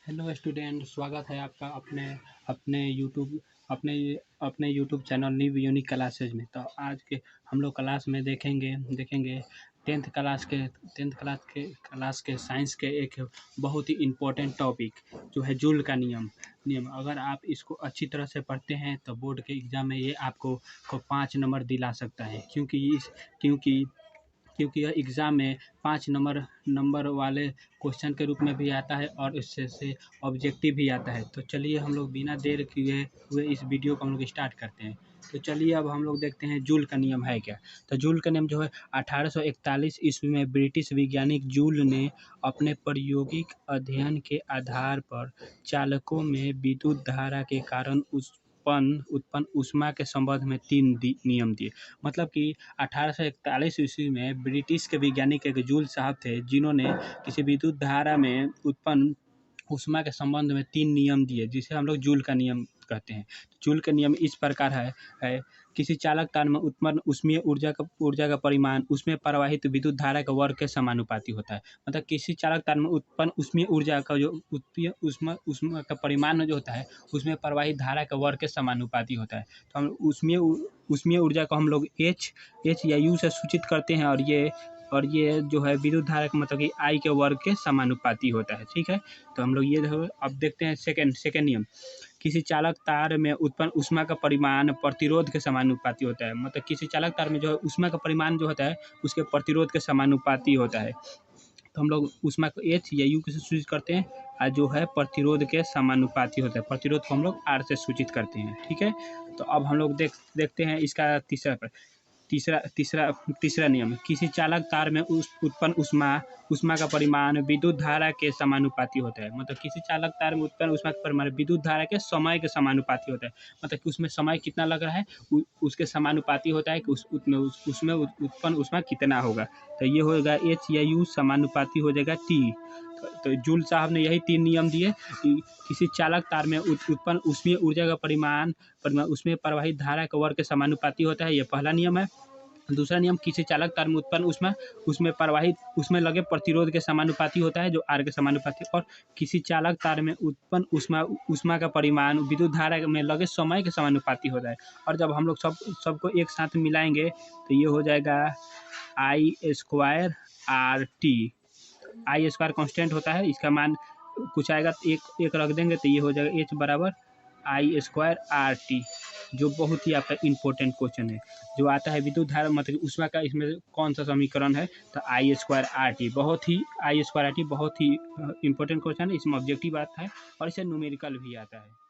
Hello student, स्वागत है आपका अपने अपने यूट्यूब अपने अपने YouTube channel new unique classes में। तो आज के हम लोग क्लास में देखेंगे टेंथ क्लास के साइंस के एक बहुत ही इम्पोर्टेंट टॉपिक जो है जूल का नियम। अगर आप इसको अच्छी तरह से पढ़ते हैं तो बोर्ड के एग्ज़ाम में ये आपको 5 नंबर दिला सकता है, क्योंकि क्योंकि यह एग्ज़ाम में 5 नंबर वाले क्वेश्चन के रूप में भी आता है और इससे से ऑब्जेक्टिव भी आता है। तो चलिए हम लोग बिना देर किए हुए इस वीडियो को हम लोग स्टार्ट करते हैं। तो चलिए अब हम लोग देखते हैं जूल का नियम है क्या। तो जूल का नियम जो है 1841 ईस्वी में ब्रिटिश वैज्ञानिक जूल ने अपने प्रायोगिक अध्ययन के आधार पर चालकों में विद्युत धारा के कारण उत्पन्न ऊष्मा के संबंध में 3 नियम दिए। मतलब कि 1841 ईस्वी में ब्रिटिश के वैज्ञानिक एक जूल साहब थे, जिन्होंने किसी विद्युत धारा में उत्पन्न ऊष्मा के संबंध में 3 नियम दिए, जिसे हम लोग जूल का नियम कहते हैं। जूल का नियम इस प्रकार है किसी चालक तार में उत्पन्न ऊष्मीय ऊर्जा का परिमाण उसमें प्रवाहित विद्युत धारा के वर्ग के समानुपाती होता है। मतलब किसी चालक तार में उत्पन्न ऊष्मीय ऊर्जा का जो ऊष्मा का परिमाण जो होता है, उसमें प्रवाहित धारा के वर्ग के समानुपाती होता है। तो हम ऊष्मीय ऊर्जा को हम लोग एच या यू से सूचित करते हैं, और ये जो है विद्युत धारा का मतलब कि आई के वर्ग के समानुपाती होता है। ठीक है, तो हम लोग ये अब देखते हैं सेकेंड नियम। किसी चालक तार में उत्पन्न ऊष्मा का परिमाण प्रतिरोध के समानुपाती होता है। मतलब किसी चालक तार में जो है ऊष्मा का परिमाण जो होता है, उसके प्रतिरोध के समानुपाती होता है। तो हम लोग ऊष्मा को एच या यू से सूचित करते हैं, और जो है प्रतिरोध के समानुपाती होता है। प्रतिरोध को हम लोग आर से सूचित करते हैं। ठीक है, तो अब हम लोग देखते हैं इसका तीसरा नियम है। किसी चालक तार में उत्पन्न ऊष्मा का परिमाण विद्युत धारा के समानुपाती होता है। मतलब किसी चालक तार में उत्पन्न ऊष्मा का परिमाण विद्युत धारा के समय के समानुपाती होता है। मतलब कि उसमें समय कितना लग रहा है, उसके समानुपाती होता है कि उसमें उत्पन्न ऊष्मा कितना होगा। तो ये होगा एच या यू समानुपाती हो जाएगा टी। तो जूल साहब ने यही 3 नियम दिए कि किसी चालक तार में उत्पन्न ऊष्मीय ऊर्जा का परिमाण उसमें प्रवाहित धारा के वर्ग के समानुपाती होता है। ये पहला नियम है। दूसरा नियम, किसी चालक तार में उत्पन्न ऊष्मा उसमें लगे प्रतिरोध के समानुपाती होता है, जो आर के समानुपाती। और किसी चालक तार में उत्पन्न ऊष्मा का परिमाण विद्युत धारा में लगे समय के समानुपाती होता है। और जब हम लोग सबको एक साथ मिलाएंगे तो ये हो जाएगा आई स्क्वायर आर टी। आई स्क्वायर कांस्टेंट होता है, इसका मान कुछ आएगा तो एक रख देंगे तो ये हो जाएगा एच बराबर आई स्क्वायर आर टी, जो बहुत ही आपका इम्पोर्टेंट क्वेश्चन है जो आता है विद्युत धारा मतलब ऊष्मा का। इसमें कौन सा समीकरण है, तो आई स्क्वायर आर टी। आई स्क्वायर आर टी बहुत ही इम्पोर्टेंट क्वेश्चन है। इसमें ऑब्जेक्टिव आता है और इसे न्यूमेरिकल भी आता है।